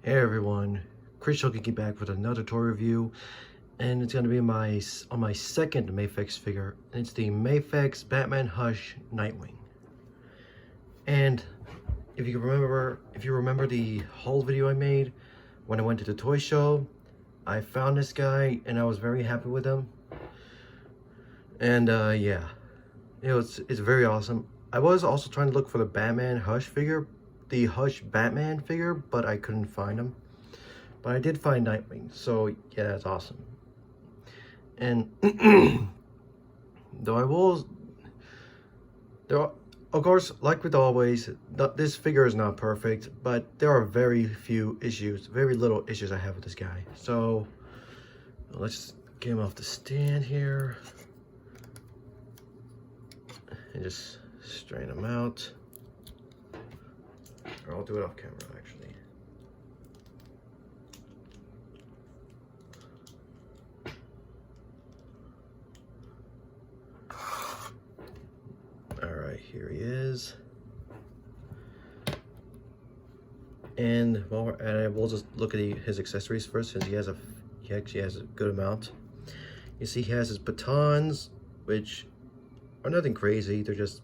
Hey everyone, Chris Kiki back with another toy review, and it's going to be on my second Mafex figure, and it's the Mafex Batman Hush Nightwing. And if you remember the haul video I made when I went to the toy show, I found this guy and I was very happy with him. And yeah, it's very awesome. I was also trying to look for the Batman Hush figure, the Hush Batman figure, but I couldn't find him. But I did find Nightwing, so yeah, that's awesome. And though of course, like with always, this figure is not perfect, but there are very little issues I have with this guy. So let's get him off the stand here and just straighten him out. Or I'll do it off camera, actually. All right, here he is. And while we're at it, we'll just look at his accessories first, since he actually has a good amount. You see, he has his batons, which are nothing crazy. They're just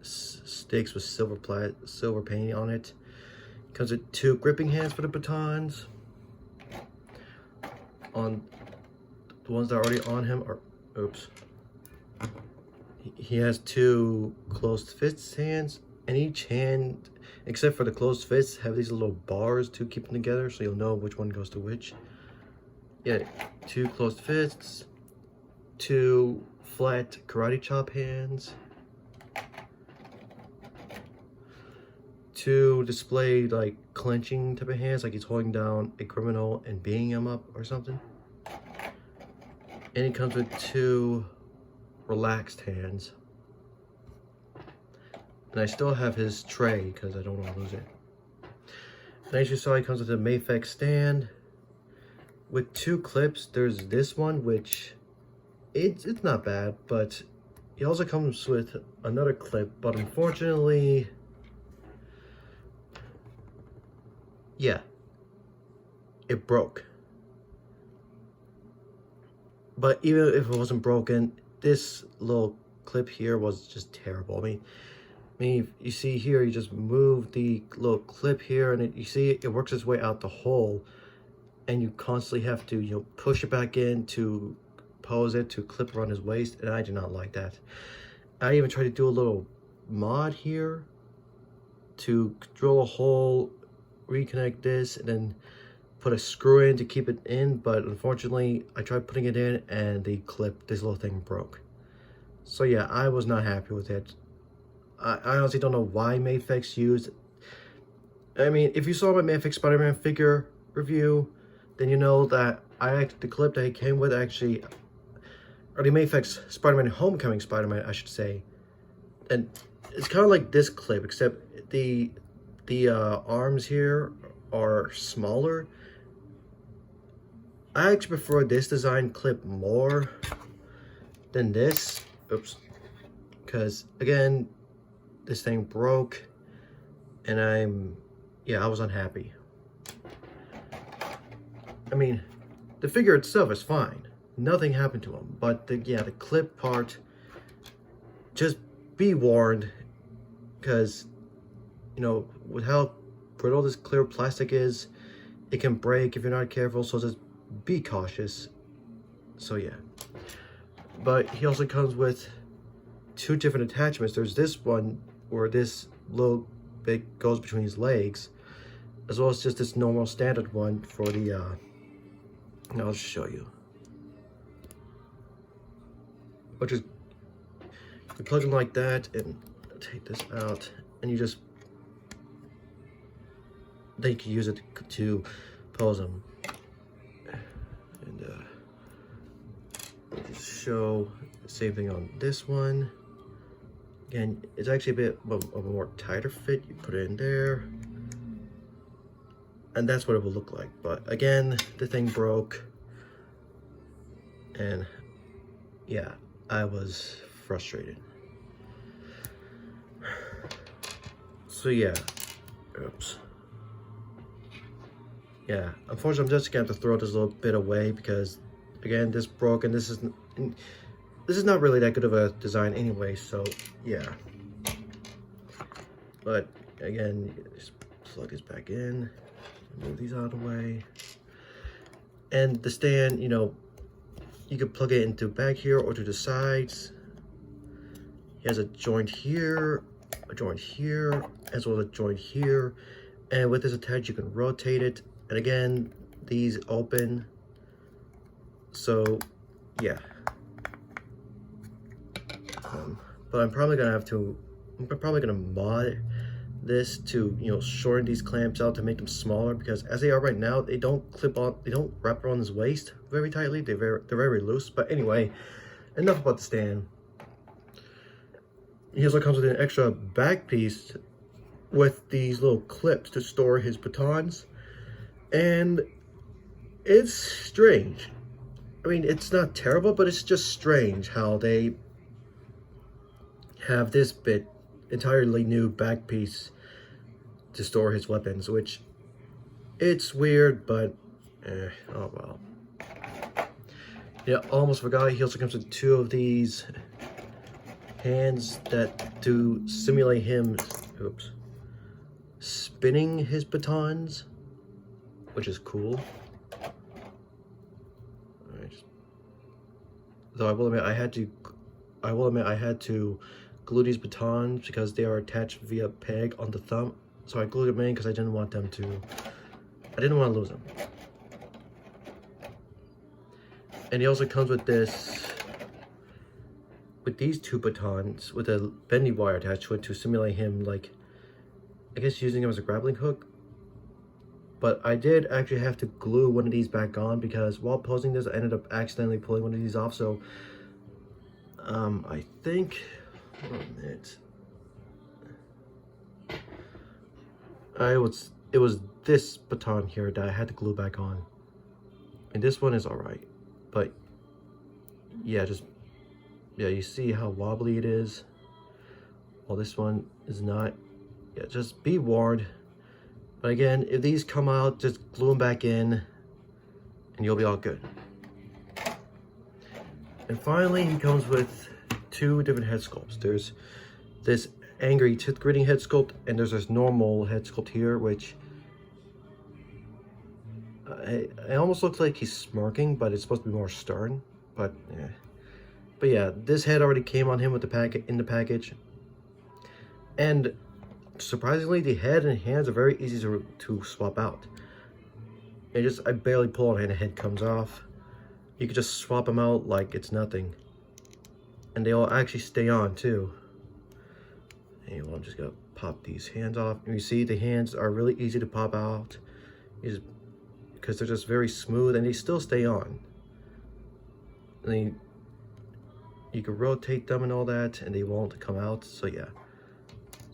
sticks with silver paint on it. Comes with 2 gripping hands for the batons. On the ones that are already on him are, oops. He has 2 closed fist hands, and each hand, except for the closed fists, have these little bars to keep them together, so you'll know which one goes to which. Yeah, 2 closed fists, 2 flat karate chop hands, 2 display like clenching type of hands, like he's holding down a criminal and beating him up or something. And he comes with 2 relaxed hands. And I still have his tray because I don't want to lose it. And as you saw, he comes with a Mafex stand with 2 clips. There's this one, which it's not bad, but he also comes with another clip, but unfortunately, yeah, it broke. But even if it wasn't broken, this little clip here was just terrible. I mean, you see here, you just move the little clip here, and you see it works its way out the hole, and you constantly have to push it back in to pose it to clip around his waist, and I do not like that. I even tried to do a little mod here to drill a hole, reconnect this, and then put a screw in to keep it in, but unfortunately I tried putting it in and this little thing broke. So yeah, I was not happy with it. I honestly don't know why Mafex used. I mean, if you saw my Mafex Spider-Man figure review, then you know that the clip that he came with actually, or the Mafex Spider-Man Homecoming Spider-Man, I should say, and it's kind of like this clip, except the arms here are smaller. I actually prefer this design clip more than this. Oops. Because again, this thing broke, and I was unhappy. I mean, the figure itself is fine. Nothing happened to him, but the clip part, just be warned, because, with how brittle this clear plastic is, it can break if you're not careful, so just be cautious. So yeah. But he also comes with 2 different attachments. There's this one where this little bit goes between his legs, as well as just this normal standard one for the I'll just show you, which is, you plug them like that and take this out, and then you can use it to pose them. And just show the same thing on this one. Again, it's actually a bit of a more tighter fit. You put it in there, and that's what it will look like. But again, the thing broke, and yeah, I was frustrated. So yeah, oops. yeah, unfortunately, I'm just gonna have to throw this little bit away because, again, this broke and this is not really that good of a design anyway. So yeah, but again, just plug this back in, move these out of the way, and the stand, you know, you could plug it into back here or to the sides. He has a joint here, a joint here, as well as a joint here, and with this attached, you can rotate it. And again, these open. So yeah, but I'm probably gonna mod this to, you know, shorten these clamps out to make them smaller, because as they are right now, they don't clip on, they don't wrap around his waist very tightly. They're very loose. But anyway, enough about the stand. He also comes with an extra back piece with these little clips to store his batons, and it's strange. I mean, it's not terrible, but it's just strange how they have this bit entirely new back piece to store his weapons, which it's weird, but oh well. Yeah, almost forgot, he also comes with two of these hands that do simulate him, oops, spinning his batons, which is cool. Though I will admit I had to glue these batons because they are attached via peg on the thumb. So I glued them in because I didn't want to lose them. And he also comes with these two batons with a bendy wire attached to it to simulate him, like, I guess using him as a grappling hook. But I did actually have to glue one of these back on because while posing this, I ended up accidentally pulling one of these off. So I think, hold on a minute. It was this baton here that I had to glue back on. And this one is alright. But yeah, you see how wobbly it is. Well, this one is not. Yeah, just be warned. But again, if these come out, just glue them back in and you'll be all good. And finally, he comes with two different head sculpts. There's this angry teeth gritting head sculpt, and there's this normal head sculpt here, which it almost looks like he's smirking, but it's supposed to be more stern. But yeah. But yeah, this head already came on him with the package. And surprisingly, the head and hands are very easy to swap out. I barely pull it and the head comes off. You can just swap them out like it's nothing. And they all actually stay on too. Anyway, I'm just gonna pop these hands off. And you see the hands are really easy to pop out because they're just very smooth and they still stay on. And then you can rotate them and all that and they won't come out. So yeah,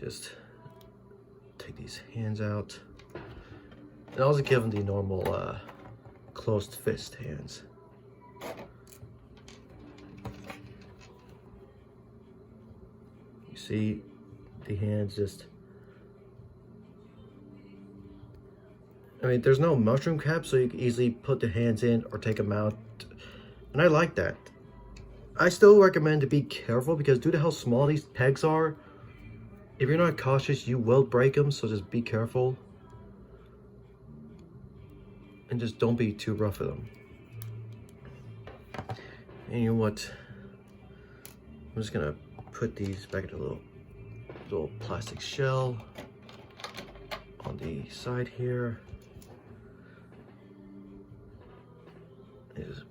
just take these hands out. And I'll just give them the normal closed fist hands. You see the hands just, I mean, there's no mushroom cap, so you can easily put the hands in or take them out. And I like that. I still recommend to be careful because due to how small these pegs are, if you're not cautious, you will break them, so just be careful. And just don't be too rough with them. And you know what? I'm just gonna put these back in a little plastic shell on the side here. And just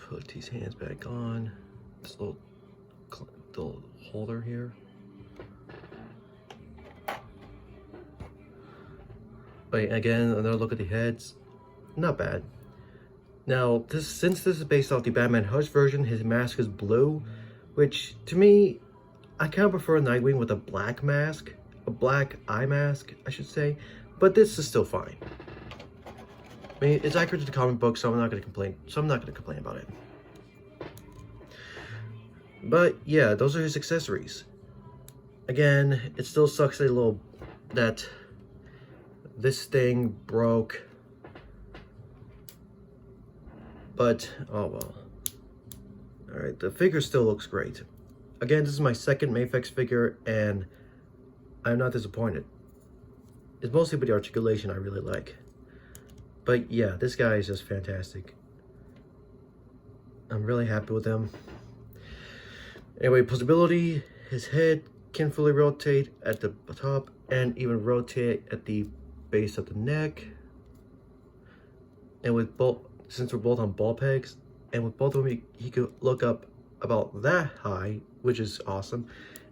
put these hands back on. This little holder here. But again, another look at the heads. Not bad. Now, since this is based off the Batman Hush version, his mask is blue, which to me, I kind of prefer Nightwing with a black mask, a black eye mask, I should say. But this is still fine. I mean, it's accurate to the comic book, so I'm not going to complain about it. But yeah, those are his accessories. Again, it still sucks that this thing broke. but oh well. All right, the figure still looks great. Again, this is my second Mafex figure, and I'm not disappointed. It's mostly with the articulation I really like. But yeah, this guy is just fantastic. I'm really happy with him. Anyway, posability, his head can fully rotate at the top and even rotate at the base of the neck. And with both, since we're both on ball pegs, and with both of them, he could look up about that high, which is awesome.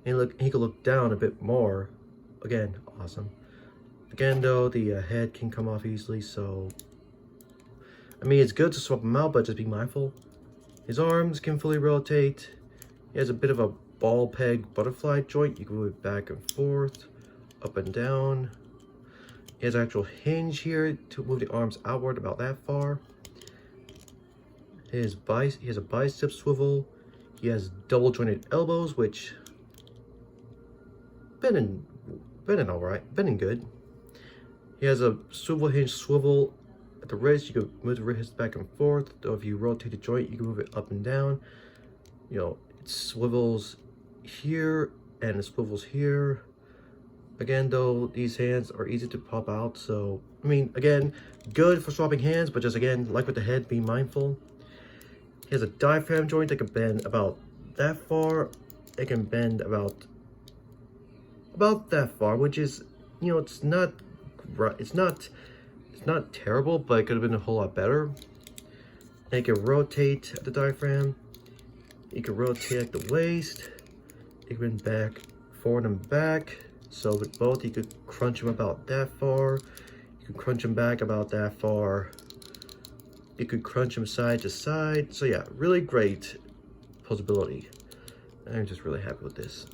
And he could look down a bit more. Again, awesome. Again, though, the head can come off easily, so I mean, it's good to swap them out, but just be mindful. His arms can fully rotate. He has a bit of a ball peg butterfly joint. You can move it back and forth, up and down. He has an actual hinge here to move the arms outward about that far. He has a bicep swivel. He has double jointed elbows, which been in alright, been in good. He has a swivel hinge swivel at the wrist. You can move the wrist back and forth. Though if you rotate the joint, you can move it up and down. You know, it swivels here and it swivels here. Again, though, these hands are easy to pop out. So, I mean, again, good for swapping hands, but just again, like with the head, be mindful. He has a diaphragm joint that can bend about that far. It can bend about that far, which is, you know, it's not terrible, but it could have been a whole lot better. And it can rotate at the diaphragm. You can rotate at the waist. You can bend back, forward and back. So with both, you could crunch them about that far. You could crunch them back about that far. You could crunch them side to side. So yeah, really great posability. I'm just really happy with this.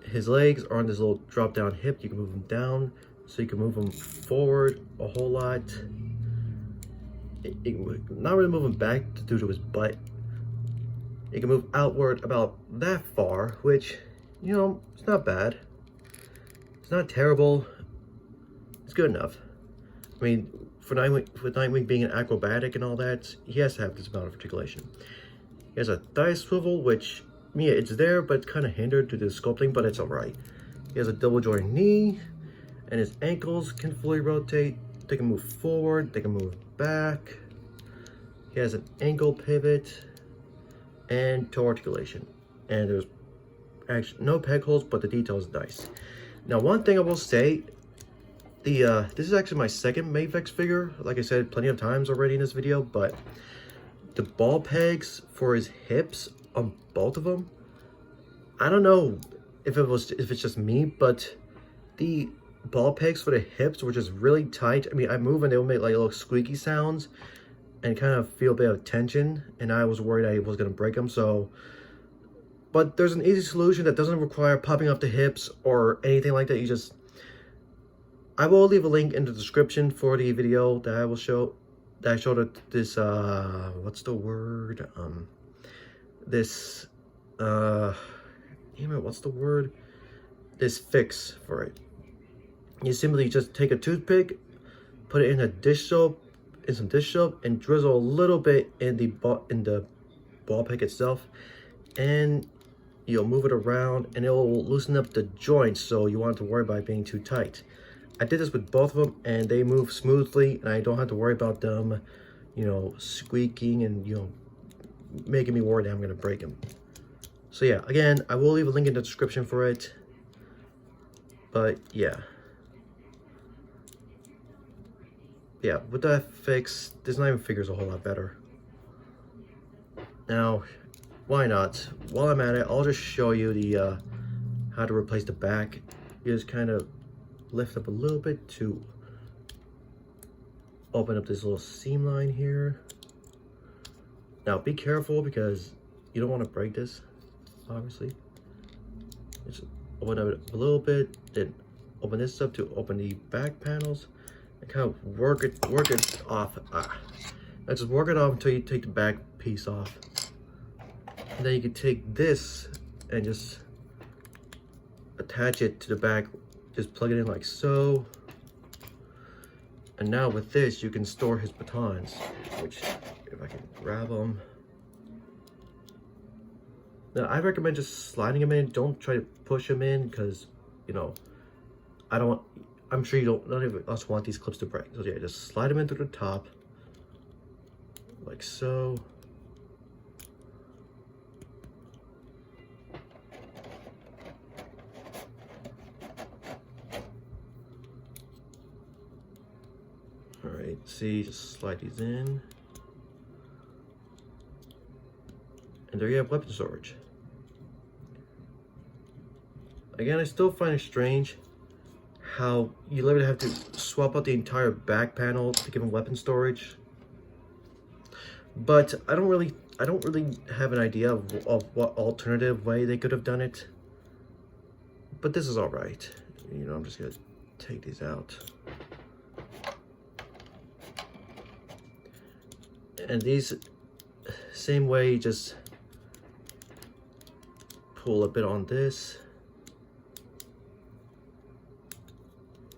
His legs are on this little drop down hip. You can move them down, so you can move them forward a whole lot. Not really move him back due to his butt. You can move outward about that far, which, you know, it's not bad. It's not terrible. It's good enough. I mean, for Nightwing being an acrobatic and all that, he has to have this amount of articulation. He has a thigh swivel, which, yeah, it's there, but it's kind of hindered due to the sculpting, but it's alright. He has a double joint knee, and his ankles can fully rotate. They can move forward, they can move back. He has an ankle pivot and toe articulation. And there's actually no peg holes, but the detail is nice. Now, one thing I will say, this is actually my second Mafex figure. Like I said plenty of times already in this video, but the ball pegs for his hips on both of them, I don't know if it's just me, but the ball pegs for the hips were just really tight. I mean, I move and they will make like little squeaky sounds and kind of feel a bit of tension, and I was worried I was going to break them. So, but there's an easy solution that doesn't require popping off the hips or anything like that. I will leave a link in the description for the video that I showed this, what's the word? What's the word? This fix for it. You simply just take a toothpick, put it in some dish soap, and drizzle a little bit in the ball peg itself, and you'll move it around, and it will loosen up the joints, so you won't have to worry about it being too tight. I did this with both of them, and they move smoothly, and I don't have to worry about them, you know, squeaking and, you know, making me worried that I'm going to break them. So yeah, again, I will leave a link in the description for it. But yeah. Yeah, with that fix, this Nightwing figure is a whole lot better. Now, why not? While I'm at it, I'll just show you the how to replace the back. You just kind of lift up a little bit to open up this little seam line here. Now, be careful because you don't want to break this, obviously. Just open up a little bit, then open this up to open the back panels. And kind of work it off. Now just work it off until you take the back piece off. And then you can take this and just attach it to the back. Just plug it in like so. And now with this, you can store his batons, which, if I can grab them. Now, I recommend just sliding them in. Don't try to push them in because, you know, I'm sure you don't, none of us want these clips to break. So yeah, just slide them in through the top, like so. All right, see, just slide these in. And there you have weapon storage. Again, I still find it strange how you literally have to swap out the entire back panel to give him weapon storage. But I don't really have an idea of what alternative way they could have done it. But this is all right. You know, I'm just gonna take these out. And these, same way, just pull a bit on this.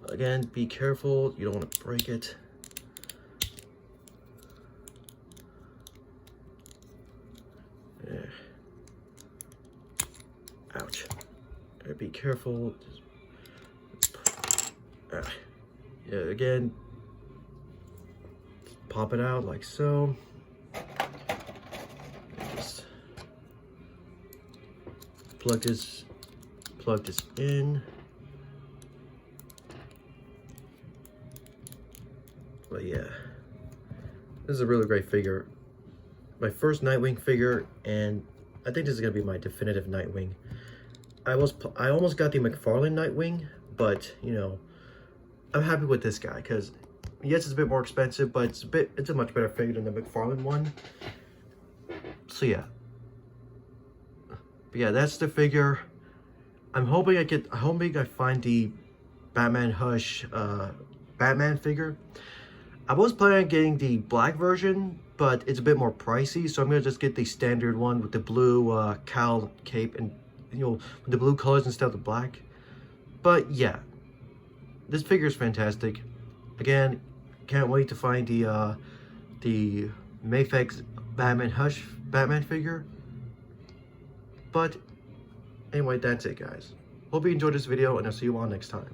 Again, be careful, you don't want to break it. Yeah. Ouch. Be careful. Yeah, again, pop it out like so. Just plug this in. But yeah, this is a really great figure. My first Nightwing figure, and I think this is gonna be my definitive Nightwing. I almost got the McFarlane Nightwing, but you know, I'm happy with this guy because yes, it's a bit more expensive, but it's a much better figure than the McFarlane one. So yeah. But yeah, that's the figure. I'm hoping I find the Batman Hush Batman figure. I was planning on getting the black version, but it's a bit more pricey, so I'm gonna just get the standard one with the blue cowl cape and, you know, with the blue colors instead of the black. But yeah, this figure is fantastic. Again, can't wait to find the Mafex Batman Hush Batman figure. But anyway, that's it, guys. Hope you enjoyed this video, and I'll see you all next time.